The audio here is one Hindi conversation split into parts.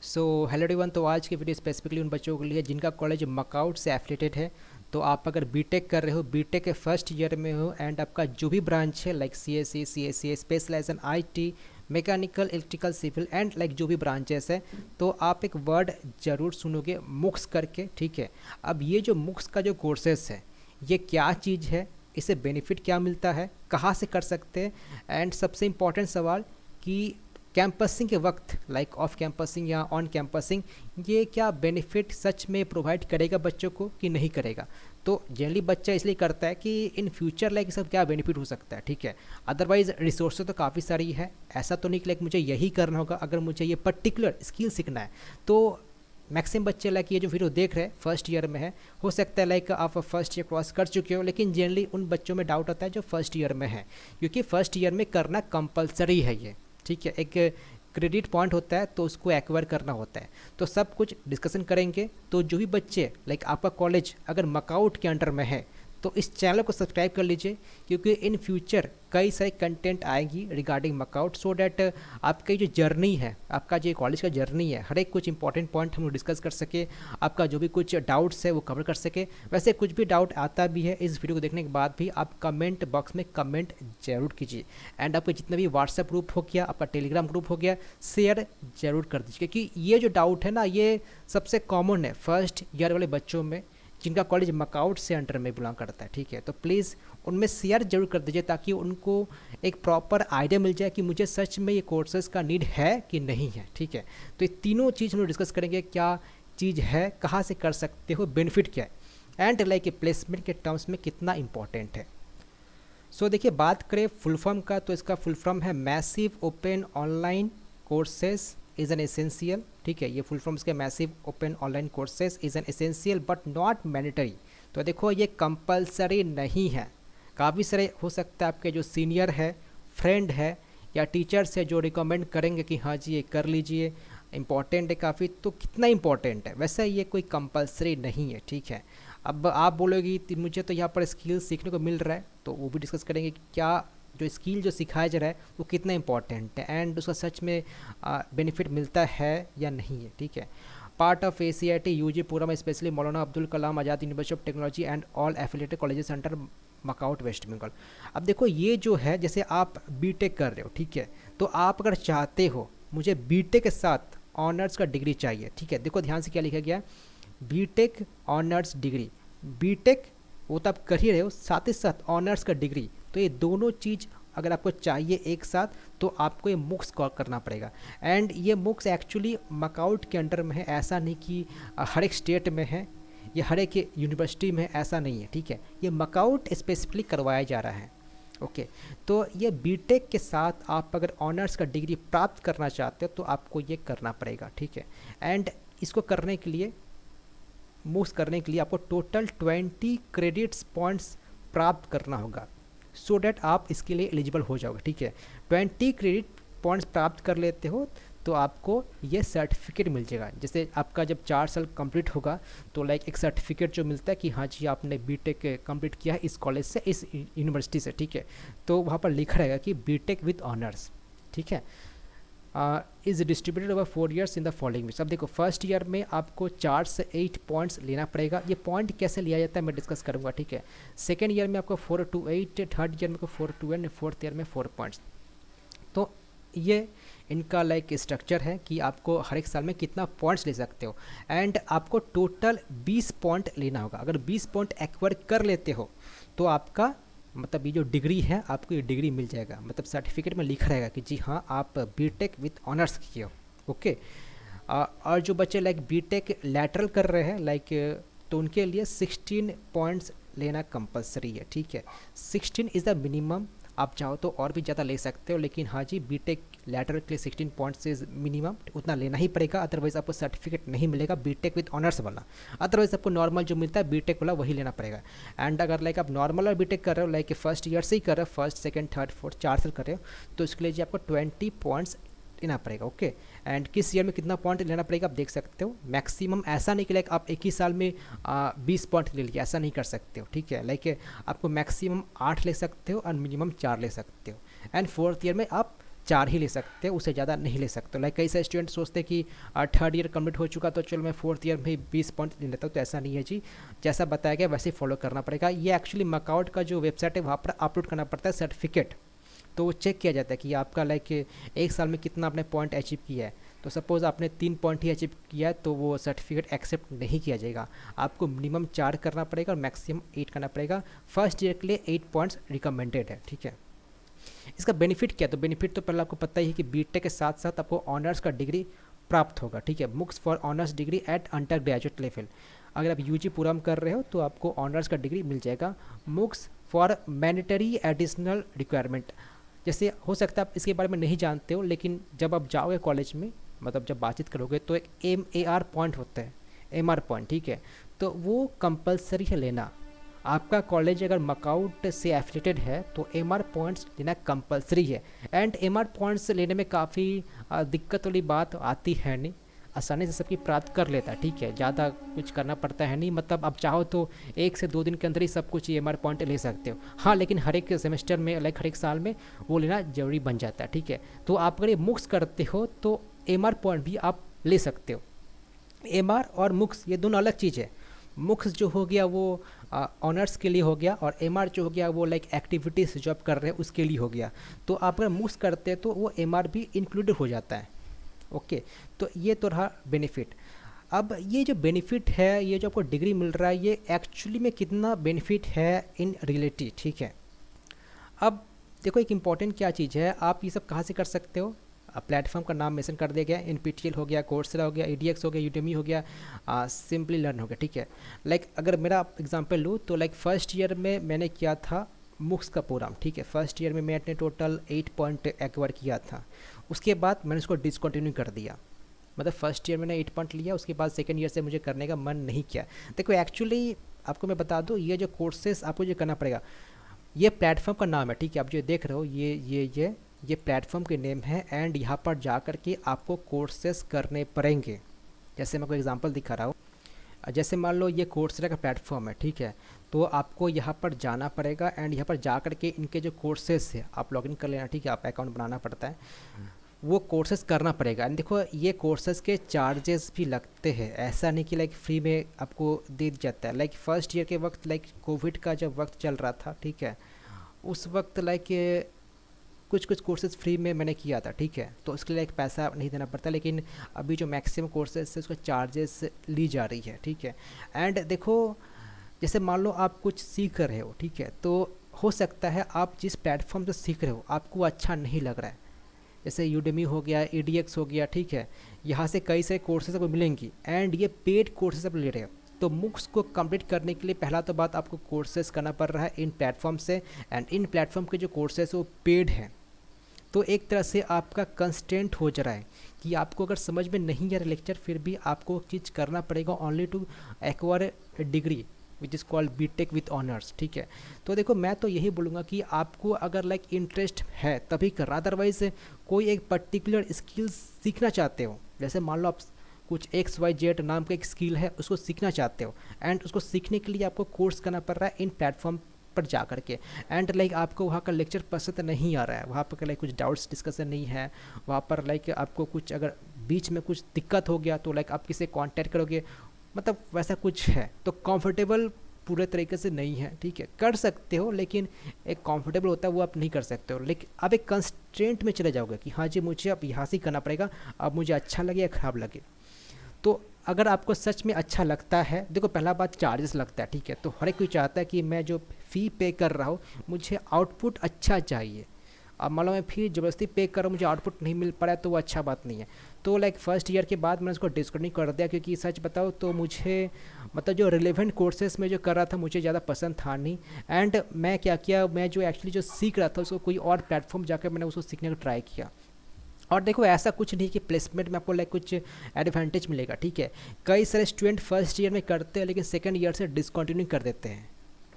So hello everyone. तो आज की वीडियो स्पेसिफिकली उन बच्चों के लिए जिनका कॉलेज मकआउट से एफिलेटेड है। तो आप अगर बीटेक कर रहे हो, बीटेक के फर्स्ट ईयर में हो एंड आपका जो भी ब्रांच है like CSC, CSC, specialisation, IT, mechanical, electrical, civil and like जो भी ब्रांचेस है, तो आप एक वर्ड जरूर सुनोगे मुक्स करके। ठीक है, अब ये जो मुक्स का जो कोर्सेस है ये क्या चीज़ है, इससे बेनिफिट क्या मिलता है, कहाँ से कर सकते हैं, एंड सबसे इम्पॉर्टेंट सवाल कि कैंपसिंग के वक्त लाइक ऑफ कैंपसिंग या ऑन कैंपसिंग ये क्या बेनिफिट सच में प्रोवाइड करेगा बच्चों को कि नहीं करेगा। तो जनरली बच्चा इसलिए करता है कि इन फ्यूचर लाइक सब क्या बेनिफिट हो सकता है। ठीक है, अदरवाइज रिसोर्सेज तो काफ़ी सारी है, ऐसा तो नहीं कि लाइक मुझे यही करना होगा। अगर मुझे ये पर्टिकुलर स्किल सीखना है तो मैक्सिमम बच्चे लाइक ये जो वीडियो देख रहे हैं फर्स्ट ईयर में है, हो सकता है लाइक आप फर्स्ट ईयर क्रॉस कर चुके हो, लेकिन जनरली उन बच्चों में डाउट आता है जो फर्स्ट ईयर में है, क्योंकि फर्स्ट ईयर में करना कंपलसरी है ये। ठीक है, एक क्रेडिट पॉइंट होता है तो उसको एक्वायर करना होता है। तो सब कुछ डिस्कशन करेंगे। तो जो भी बच्चे लाइक आपका कॉलेज अगर मकआउट के अंडर में है तो इस चैनल को सब्सक्राइब कर लीजिए, क्योंकि इन फ्यूचर कई सारे कंटेंट आएगी रिगार्डिंग मकआउट, सो डैट आपकी जो जर्नी है, आपका जो कॉलेज का जर्नी है, हर एक कुछ इंपॉर्टेंट पॉइंट हम लोग डिस्कस कर सके, आपका जो भी कुछ डाउट्स है वो कवर कर सके। वैसे कुछ भी डाउट आता भी है इस वीडियो को देखने के बाद भी आप कमेंट बॉक्स में कमेंट जरूर कीजिए, एंड आपका जितना भी व्हाट्सएप ग्रुप हो गया, आपका टेलीग्राम ग्रुप हो गया, शेयर जरूर कर दीजिए, क्योंकि ये जो डाउट है ना ये सबसे कॉमन है फर्स्ट ईयर वाले बच्चों में जिनका कॉलेज मकआउट से अंडर में बिलोंग करता है। ठीक है, तो प्लीज़ उनमें शेयर जरूर कर दीजिए ताकि उनको एक प्रॉपर आइडिया मिल जाए कि मुझे सच में ये कोर्सेज का नीड है कि नहीं है। ठीक है, तो ये तीनों चीज़ हम लोग डिस्कस करेंगे, क्या चीज़ है, कहाँ से कर सकते हो, बेनिफिट क्या है, एंड लाइक प्लेसमेंट के टर्म्स में कितना इंपॉर्टेंट है। सो देखिए, बात करें फुल फॉर्म का तो इसका फुल फॉर्म है massive open online courses is an essential. ठीक है, ये फुल फॉर्म इसके massive open online courses is an essential but not mandatory. तो देखो ये कंपलसरी नहीं है। काफ़ी सारे हो सकता है आपके जो सीनियर है, फ्रेंड है या टीचर्स है जो रिकमेंड करेंगे कि हाँ जी ये कर लीजिए, इम्पॉर्टेंट है काफ़ी। तो कितना इम्पॉर्टेंट है, वैसे ये कोई कंपलसरी नहीं है। ठीक है, अब आप बोलोगी मुझे तो यहाँ पर स्किल सीखने को मिल रहा है, तो वो भी डिस्कस करेंगे कि क्या जो स्किल जो सिखाया जा रहा है वो कितना इंपॉर्टेंट है एंड उसका सच में बेनिफिट मिलता है या नहीं है। ठीक है, part of ACIT UG programme specially Maulana Abdul Kalam Azad university of technology and all affiliated colleges centre MAKAUT west Bengal. अब देखो ये जो है, जैसे आप बीटेक कर रहे हो, ठीक है, तो आप अगर चाहते हो मुझे बीटेक के साथ ऑनर्स का डिग्री चाहिए। ठीक है, देखो ध्यान से क्या लिखा गया, बीटेक ऑनर्स डिग्री, बीटेक वो तो आप कर ही रहे हो, साथ ही साथ ऑनर्स का डिग्री, तो ये दोनों चीज़ अगर आपको चाहिए एक साथ तो आपको ये मुक्स कॉल करना पड़ेगा। एंड ये मुक्स एक्चुअली मकआउट के अंडर में है, ऐसा नहीं कि हर एक स्टेट में है या हर एक यूनिवर्सिटी में है, ऐसा नहीं है। ठीक है, ये मकआउट स्पेसिफिकली करवाया जा रहा है। ओके, तो ये बीटेक के साथ आप अगर ऑनर्स का डिग्री प्राप्त करना चाहते हो तो आपको ये करना पड़ेगा। ठीक है, एंड इसको करने के लिए, मूव्स करने के लिए आपको टोटल 20 क्रेडिट्स पॉइंट्स प्राप्त करना होगा, सो डैट आप इसके लिए एलिजिबल हो जाओगे। ठीक है, 20 क्रेडिट पॉइंट्स प्राप्त कर लेते हो तो आपको ये सर्टिफिकेट मिल जाएगा। जैसे आपका जब 4 साल कंप्लीट होगा तो लाइक एक सर्टिफिकेट जो मिलता है कि हाँ जी आपने बीटेक कंप्लीट किया है इस कॉलेज से, इस यूनिवर्सिटी से। ठीक है, तो वहाँ पर लिखा रहेगा कि बीटेक विद ऑनर्स। ठीक है, is distributed over 4 years in the following weeks. अब देखो फर्स्ट ईयर में आपको 4 से 8 पॉइंट्स लेना पड़ेगा। ये पॉइंट कैसे लिया जाता है मैं डिस्कस करूंगा। ठीक है, सेकेंड ईयर में आपको 4 to 8, थर्ड ईयर में आपको 4 to 8, फोर्थ ईयर में 4 पॉइंट्स। तो ये इनका लाइक स्ट्रक्चर है कि आपको हर एक साल में कितना पॉइंट्स ले सकते हो, एंड आपको टोटल 20 पॉइंट लेना होगा। अगर 20 पॉइंट एक्वायर कर लेते हो तो आपका मतलब ये जो डिग्री है आपको ये डिग्री मिल जाएगा, मतलब सर्टिफिकेट में लिखा रहेगा कि जी हाँ आप बीटेक विथ ऑनर्स किए हो। ओके, और जो बच्चे लाइक बीटेक लैटरल कर रहे हैं लाइक, तो उनके लिए 16 पॉइंट्स लेना कंपलसरी है। ठीक है, 16 इज़ द मिनिमम, आप चाहो तो और भी ज़्यादा ले सकते हो, लेकिन हाँ जी बीटेक लैटरल के लिए 16 पॉइंट्स इज मिनिमम, उतना लेना ही पड़ेगा, अदरवाइज आपको सर्टिफिकेट नहीं मिलेगा बीटेक विद ऑनर्स वाला। अदरवाइज आपको नॉर्मल जो मिलता है बीटेक वाला वही लेना पड़ेगा। एंड अगर लाइक आप नॉर्मल और बीटेक कर रहे हो, लाइक फर्स्ट ईयर से ही कर रहे हो, फर्स्ट सेकेंड थर्ड फोर्थ 4 साल कर रहे हो, तो इसके लिए जी आपको 20 पॉइंट्स लेना पड़ेगा। ओके, एंड किस ईयर में कितना पॉइंट लेना पड़ेगा आप देख सकते हो। मैक्सिमम ऐसा नहीं कि लाइक आप एक ही साल में 20 पॉइंट ले लीजिए, ऐसा नहीं कर सकते हो। ठीक है, लाइक आपको मैक्सिमम 8 ले सकते हो और मिनिमम 4 ले सकते हो, एंड फोर्थ ईयर में आप 4 ही ले सकते हो, उससे ज़्यादा नहीं ले सकते। लाइक कई सारे स्टूडेंट सोचते हैं कि थर्ड ईयर कंप्लीट हो चुका तो चलो मैं फोर्थ ईयर में 20 पॉइंट ले लेता हूँ, तो ऐसा नहीं है जी। जैसा बताया गया वैसे ही फॉलो करना पड़ेगा। ये एक्चुअली मकाउट का जो वेबसाइट है वहाँ पर अपलोड करना पड़ता है सर्टिफिकेट, तो वो चेक किया जाता है कि आपका लाइक एक साल में कितना आपने पॉइंट अचीव किया है। तो सपोज़ आपने 3 पॉइंट ही अचीव किया है तो वो सर्टिफिकेट एक्सेप्ट नहीं किया जाएगा। आपको मिनिमम 4 करना पड़ेगा और मैक्सिमम 8 करना पड़ेगा। फर्स्ट ईयर के लिए 8 पॉइंट्स रिकमेंडेड है, ठीक है। इसका बेनिफिट क्या है? तो बेनिफिट तो पहले आपको पता ही है कि बीटेक के साथ साथ आपको ऑनर्स का डिग्री प्राप्त होगा, ठीक है। MOOCs for honours degree at undergraduate level. अगर आप यूजी पूरा में कर रहे हो तो आपको ऑनर्स का डिग्री मिल जाएगा। मुक्स फॉर मैंडेटरी एडिशनल रिक्वायरमेंट, जैसे हो सकता है आप इसके बारे में नहीं जानते हो, लेकिन जब आप जाओगे कॉलेज में, मतलब जब बातचीत करोगे तो एक MAR पॉइंट होता है, MR पॉइंट, ठीक है। तो वो कंपलसरी है लेना। आपका कॉलेज अगर मकाउट से एफिलेटेड है तो MR पॉइंट्स लेना कंपलसरी है। एंड MR पॉइंट्स लेने में काफ़ी दिक्कत वाली बात आती है नहीं, आसानी से सबकी प्राप्त कर लेता है, ठीक है। ज़्यादा कुछ करना पड़ता है नहीं, मतलब आप चाहो तो 1 से 2 दिन के अंदर ही सब कुछ MR पॉइंट ले सकते हो। हाँ, लेकिन हर एक सेमेस्टर में लाइक हर एक साल में वो लेना जरूरी बन जाता है, ठीक है। तो आप अगर ये मुक्स करते हो तो MR पॉइंट भी आप ले सकते हो। MR और मुक्स ये दोनों अलग चीज़ है। मुक्स जो हो गया वो ऑनर्स के लिए हो गया, और MR जो हो गया वो लाइक एक्टिविटीज़ जो आप कर रहे हैं उसके लिए हो गया। तो आप अगर मुक्स करते हैं तो वो MR भी इंक्लूडेड हो जाता है, ओके। तो ये तो रहा बेनिफिट। अब ये जो बेनिफिट है, ये जो आपको डिग्री मिल रहा है, ये एक्चुअली में कितना बेनिफिट है इन रियलिटी, ठीक है। अब देखो एक इम्पॉर्टेंट क्या चीज़ है, आप ये सब कहाँ से कर सकते हो। प्लेटफॉर्म का नाम मेंशन कर दिया गया, NPTEL हो गया, कोर्सेरा हो गया, EDX हो गया, यूडेमी हो गया, सिंपली लर्न हो गया, ठीक है। लाइक अगर मेरा एग्जांपल लूँ तो लाइक फर्स्ट ईयर में मैंने किया था मुक्स का प्रोग्राम, ठीक है। फर्स्ट ईयर में मैंने टोटल 8 पॉइंट एक्वायर किया था। उसके बाद मैंने उसको डिसकंटिन्यू कर दिया, मतलब फर्स्ट ईयर मैंने 8 पॉइंट लिया, उसके बाद सेकेंड ईयर से मुझे करने का मन नहीं किया। देखो एक्चुअली आपको मैं बता दूँ, ये जो कोर्सेस आपको जो करना पड़ेगा, ये प्लेटफॉर्म का नाम है, ठीक है। आप जो देख रहे हो ये प्लेटफॉर्म के नेम है, एंड यहाँ पर जा कर के आपको कोर्सेस करने पड़ेंगे। जैसे मैं कोई एग्जांपल दिखा रहा हूँ, जैसे मान लो ये कोर्सेरा का प्लेटफॉर्म है, ठीक है। तो आपको यहाँ पर जाना पड़ेगा, एंड यहाँ पर जा कर के इनके जो कोर्सेस है आप लॉगिन कर लेना, ठीक है। आप अकाउंट बनाना पड़ता है, वो कोर्सेज करना पड़ेगा। एंड देखो ये कोर्सेज के चार्जेस भी लगते हैं, ऐसा नहीं कि लाइक फ्री में आपको दे जाता है। लाइक फर्स्ट ईयर के वक्त, लाइक कोविड का जब वक्त चल रहा था, ठीक है, उस वक्त लाइक कुछ कोर्सेज फ्री में मैंने किया था, ठीक है। तो उसके लिए एक पैसा नहीं देना पड़ता, लेकिन अभी जो मैक्सिमम कोर्सेज है उसका चार्जेस ली जा रही है, ठीक है। एंड देखो जैसे मान लो आप कुछ सीख रहे हो, ठीक है, तो हो सकता है आप जिस प्लेटफॉर्म से सीख रहे हो आपको अच्छा नहीं लग रहा है। जैसे यूडेमी हो गया, EDX हो गया, ठीक है। यहाँ से कई सारे कोर्सेज आपको मिलेंगी, एंड ये पेड कोर्सेज आप ले रहे हो। तो मुक्स को कंप्लीट करने के लिए पहला तो बात आपको कोर्सेज करना पड़ रहा है इन प्लेटफॉर्म से, एंड इन प्लेटफॉर्म के जो कोर्सेज वो पेड हैं। तो एक तरह से आपका कंस्टेंट हो जा रहा है कि आपको अगर समझ में नहीं आ रहा लेक्चर, फिर भी आपको चीज़ करना पड़ेगा only to acquire degree which is called BTech with honours, ठीक है। तो देखो मैं तो यही बोलूँगा कि आपको अगर लाइक इंटरेस्ट है तभी करना, अदरवाइज कोई एक पर्टिकुलर स्किल सीखना चाहते हो, जैसे मान लो आप कुछ XYZ नाम का एक स्किल है उसको सीखना चाहते हो, एंड उसको सीखने के लिए आपको कोर्स करना पड़ रहा है इन प्लेटफॉर्म पर जा करके, एंड लाइक आपको वहाँ का लेक्चर पसंद नहीं आ रहा है, वहाँ पर लाइक कुछ डाउट्स डिस्कशन नहीं है, वहाँ पर लाइक आपको कुछ अगर बीच में कुछ दिक्कत हो गया तो लाइक आप किसे कांटेक्ट करोगे, मतलब वैसा कुछ है तो कंफर्टेबल पूरे तरीके से नहीं है, ठीक है। कर सकते हो लेकिन एक कंफर्टेबल होता है वो आप नहीं कर सकते हो, लेकिन आप एक कंस्ट्रेंट में चले जाओगे कि हाँ जी मुझे अब यहाँ से करना पड़ेगा, अब मुझे अच्छा लगे या ख़राब लगे। तो अगर आपको सच में अच्छा लगता है, देखो पहला बात चार्जेस लगता है, ठीक है। तो हर एक कोई चाहता है कि मैं जो फ़ी पे कर रहा हूँ मुझे आउटपुट अच्छा चाहिए। अब मान लो मैं फिर ज़बरदस्ती पे कर रहा हूँ, मुझे आउटपुट नहीं मिल पा रहा है तो वो अच्छा बात नहीं है। तो लाइक फर्स्ट ईयर के बाद मैंने उसको डिस्कंटिन्यू कर दिया, क्योंकि सच बताओ तो मुझे मतलब जो रिलेवेंट कोर्सेज में जो कर रहा था मुझे ज़्यादा पसंद था नहीं। एंड मैं क्या किया, मैं जो एक्चुअली जो सीख रहा था उसको कोई और प्लेटफॉर्म जाकर मैंने उसको सीखने का ट्राई किया। और देखो ऐसा कुछ नहीं कि प्लेसमेंट में आपको लाइक कुछ एडवांटेज मिलेगा, ठीक है। कई सारे स्टूडेंट फर्स्ट ईयर में करते हैं लेकिन सेकंड ईयर से डिसकंटिन्यू कर देते हैं।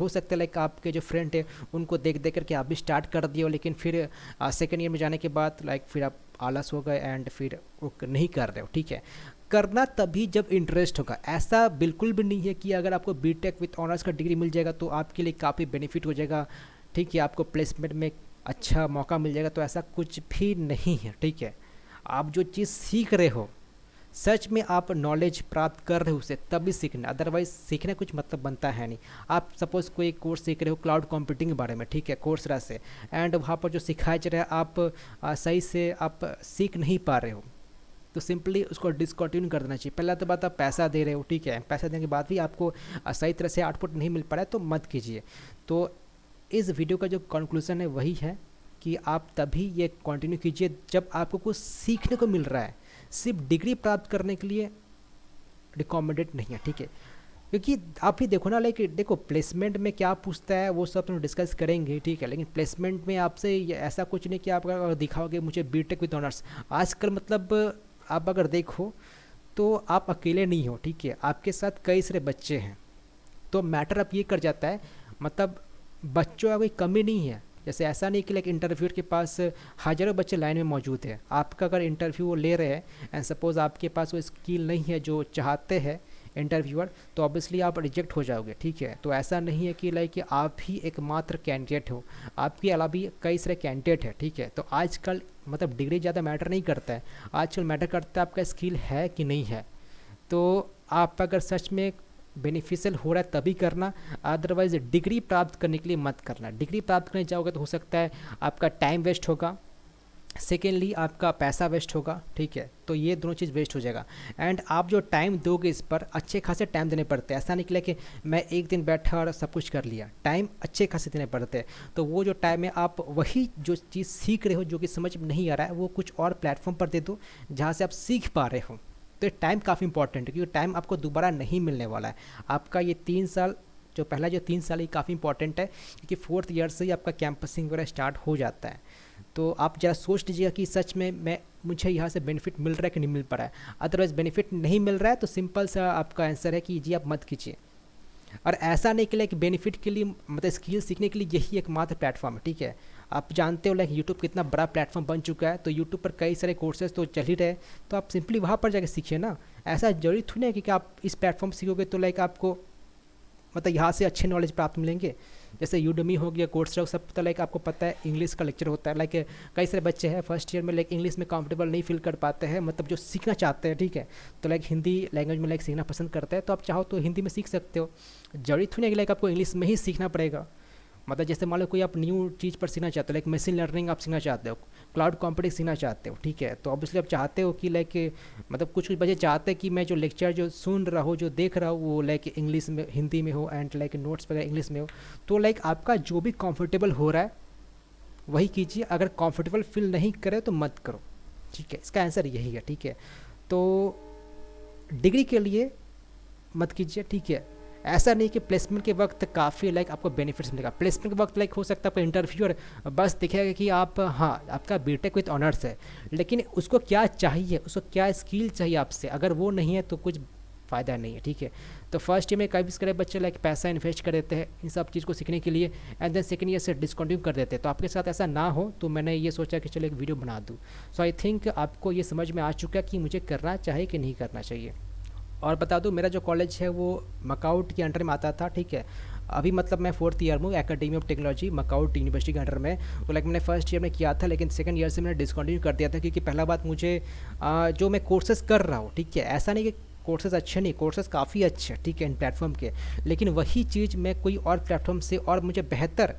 हो सकता है लाइक आपके जो फ्रेंड है उनको देख देख करके आप भी स्टार्ट कर दिए हो, लेकिन फिर सेकंड ईयर में जाने के बाद लाइक फिर आप आलस हो गए एंड फिर वो नहीं कर रहे हो, ठीक है। करना तभी जब इंटरेस्ट होगा, ऐसा बिल्कुल भी नहीं है कि अगर आपको बीटेक विथ ऑनर्स का डिग्री मिल जाएगा तो आपके लिए काफ़ी बेनिफिट हो जाएगा, ठीक है। आपको प्लेसमेंट में अच्छा मौका मिल जाएगा, तो ऐसा कुछ भी नहीं है, ठीक है। आप जो चीज़ सीख रहे हो, सच में आप नॉलेज प्राप्त कर रहे हो उसे तभी सीखना, अदरवाइज सीखने कुछ मतलब बनता है नहीं। आप सपोज़ कोई कोर्स सीख रहे हो क्लाउड कंप्यूटिंग के बारे में, ठीक है, कोर्सरा से, एंड वहाँ पर जो सिखाया जा रहा है आप सही से आप सीख नहीं पा रहे हो, तो सिंपली उसको डिसकंटिन्यू कर देना चाहिए। पहला तो बात, आप पैसा दे रहे हो, ठीक है, पैसा देने के बाद भी आपको सही तरह से आउटपुट नहीं मिल पा रहा है, तो मत कीजिए। तो इस वीडियो का जो कंक्लूजन है वही है कि आप तभी ये कंटिन्यू कीजिए जब आपको कुछ सीखने को मिल रहा है। सिर्फ डिग्री प्राप्त करने के लिए रिकमेंडेड नहीं है, ठीक है। क्योंकि आप ही देखो ना, लाइक देखो प्लेसमेंट में क्या पूछता है वो सब हम डिस्कस करेंगे, ठीक है, लेकिन प्लेसमेंट में आपसे ऐसा कुछ नहीं कि आप अगर दिखाओगे मुझे बीटेक विद ऑनर्स। आजकल मतलब आप अगर देखो तो आप अकेले नहीं हो, ठीक है, आपके साथ कई सारे बच्चे हैं, तो मैटर अब ये कर जाता है, मतलब बच्चों का कोई कमी नहीं है। जैसे ऐसा नहीं कि लाइक इंटरव्यू के पास हज़ारों बच्चे लाइन में मौजूद हैं, आपका अगर इंटरव्यू वो ले रहे हैं एंड सपोज़ आपके पास वो स्किल नहीं है जो चाहते हैं इंटरव्यूअर, तो ऑब्वियसली आप रिजेक्ट हो जाओगे, ठीक है। तो ऐसा नहीं है कि लाइक आप ही एकमात्र कैंडिडेट हो, आपके अलावा भी कई सारे कैंडिडेट हैं, ठीक है। तो आजकल मतलब डिग्री ज़्यादा मैटर नहीं करता है, आजकल मैटर करता है आपका स्किल है कि नहीं है। तो आप अगर सच में बेनिफिशियल हो रहा है तभी करना, अदरवाइज डिग्री प्राप्त करने के लिए मत करना। डिग्री प्राप्त करने जाओगे तो हो सकता है आपका टाइम वेस्ट होगा, सेकेंडली आपका पैसा वेस्ट होगा, ठीक है, तो ये दोनों चीज़ वेस्ट हो जाएगा। एंड आप जो टाइम दोगे इस पर, अच्छे खासे टाइम देने पड़ते हैं, ऐसा निकला कि मैं एक दिन बैठा और सब कुछ कर लिया, टाइम अच्छे खासे देने पड़ते हैं। तो वो जो टाइम है आप वही जो चीज़ सीख रहे हो जो कि समझ में नहीं आ रहा है वो कुछ और प्लेटफॉर्म पर दे दो जहाँ से आप सीख पा रहे हो। तो ये टाइम काफ़ी इंपॉर्टेंट है क्योंकि टाइम आपको दोबारा नहीं मिलने वाला है। आपका ये 3 साल, जो पहला जो 3 साल, ये काफ़ी इंपॉर्टेंट है क्योंकि 4th ईयर से ही आपका कैंपसिंग वगैरह स्टार्ट हो जाता है। तो आप ज़रा सोच लीजिएगा कि सच में मुझे यहाँ से बेनिफिट मिल रहा है कि नहीं मिल पा रहा है। अदरवाइज़ बेनिफिट नहीं मिल रहा है तो सिंपल सा आपका आंसर है कि जी आप मत कीजिए। और ऐसा नहीं कि लाइक बेनिफिट के लिए, मतलब स्किल सीखने के लिए यही एकमात्र प्लेटफॉर्म है, ठीक है। आप जानते हो लाइक यूट्यूब कितना बड़ा प्लेटफॉर्म बन चुका है, तो यूट्यूब पर कई सारे कोर्सेज तो चल ही रहे, तो आप सिंपली वहाँ पर जाकर सीखिए ना। ऐसा जरूरी थोड़ी है कि आप इस प्लेटफॉर्म सीखोगे तो लाइक आपको मतलब यहाँ से अच्छे नॉलेज प्राप्त मिलेंगे। जैसे यूडमी हो गया, कोर्सरा, सब तो लाइक आपको पता है इंग्लिश का लेक्चर होता है। लाइक कई सारे बच्चे हैं फर्स्ट ईयर में लाइक इंग्लिश में कंफर्टेबल नहीं फील कर पाते हैं, मतलब जो सीखना चाहते हैं, ठीक है, तो लाइक हिंदी लैंग्वेज में लाइक सीखना पसंद करते हैं, तो आप चाहो तो हिंदी में सीख सकते हो। जरूरी थोड़ी है कि लाइक आपको इंग्लिश में ही सीखना पड़ेगा। मतलब जैसे मान लो कोई आप न्यू चीज़ पर सीखना चाहते हो, लाइक मशीन लर्निंग आप सीखना चाहते हो, क्लाउड कंप्यूटिंग सीखना चाहते हो, ठीक है, तो ऑब्वियसली आप चाहते हो कि लाइक मतलब कुछ बच्चे चाहते हैं कि मैं जो लेक्चर जो सुन रहा हूँ, जो देख रहा हूँ, वो लाइक इंग्लिश में, हिंदी में हो एंड लाइक नोट्स वगैरह इंग्लिश में हो। तो लाइक आपका जो भी कंफर्टेबल हो रहा है वही कीजिए, अगर कंफर्टेबल फील नहीं करे तो मत करो, ठीक है। इसका आंसर यही है, ठीक है। तो डिग्री के लिए मत कीजिए, ठीक है। ऐसा नहीं कि प्लेसमेंट के वक्त काफ़ी लाइक आपको बेनिफिट्स मिलेगा। प्लेसमेंट के वक्त लाइक हो सकता है आपका इंटरव्यूअर बस दिखेगा कि आप, हाँ, आपका बीटेक विद ऑनर्स है, लेकिन उसको क्या चाहिए, उसको क्या स्किल चाहिए आपसे, अगर वो नहीं है तो कुछ फ़ायदा नहीं है, ठीक है। तो फर्स्ट ईयर में कई सारे बच्चे लाइक पैसा इन्वेस्ट कर देते हैं इन सब चीज़ को सीखने के लिए, एंड देन सेकंड ईयर से डिसकंटिन्यू कर देते हैं। तो आपके साथ ऐसा ना हो तो मैंने ये सोचा कि चलो एक वीडियो बना दूँ। सो आई थिंक आपको ये समझ में आ चुका कि मुझे करना चाहिए कि नहीं करना चाहिए। और बता दूं मेरा जो कॉलेज है वो मकाउट के अंडर में आता था, ठीक है। अभी मतलब मैं 4th ईयर में हूँ, academy of technology MAKAUT university के अंडर में। तो लाइक मैंने फर्स्ट ईयर में किया था, लेकिन सेकंड ईयर से मैंने डिसकंटिन्यू कर दिया था क्योंकि पहला बात मुझे जो मैं कोर्सेज कर रहा हूँ, ठीक है, ऐसा नहीं कि कोर्सेज अच्छे नहीं, कोर्सेज काफ़ी अच्छे, ठीक है, इन प्लेटफॉर्म के, लेकिन वही चीज़ मैं कोई और प्लेटफॉर्म से और मुझे बेहतर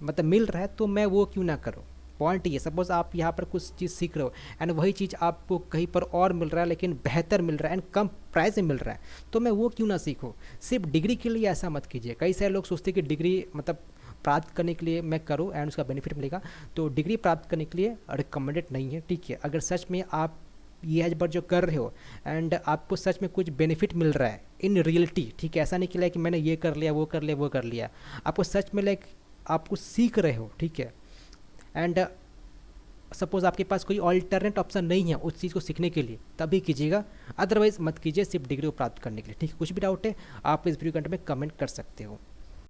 मतलब मिल रहा है तो मैं वो क्यों ना करूँ। पॉइंट ये, सपोज आप यहाँ पर कुछ चीज़ सीख रहे हो एंड वही चीज़ आपको कहीं पर और मिल रहा है लेकिन बेहतर मिल रहा है एंड कम प्राइस में मिल रहा है, तो मैं वो क्यों ना सीखूँ। सिर्फ डिग्री के लिए ऐसा मत कीजिए। कई सारे लोग सोचते हैं कि डिग्री मतलब प्राप्त करने के लिए मैं करूँ एंड उसका बेनिफिट मिलेगा, तो डिग्री प्राप्त करने के लिए रिकमेंडेड नहीं है, ठीक है। अगर सच में आप ये एज पर जो कर रहे हो एंड आपको सच में कुछ बेनिफिट मिल रहा है इन रियलिटी, ठीक है, ऐसा नहीं कि लाइक मैंने ये कर लिया, वो कर लिया, वो कर लिया, आपको सच में लाइक आप कुछ सीख रहे हो, ठीक है, एंड सपोज़ आपके पास कोई ऑल्टरनेट ऑप्शन नहीं है उस चीज़ को सीखने के लिए, तभी कीजिएगा, अदरवाइज़ मत कीजिए सिर्फ डिग्री को प्राप्त करने के लिए, ठीक है। कुछ भी डाउट है आप इस वीडियो के अंदर में कमेंट कर सकते हो।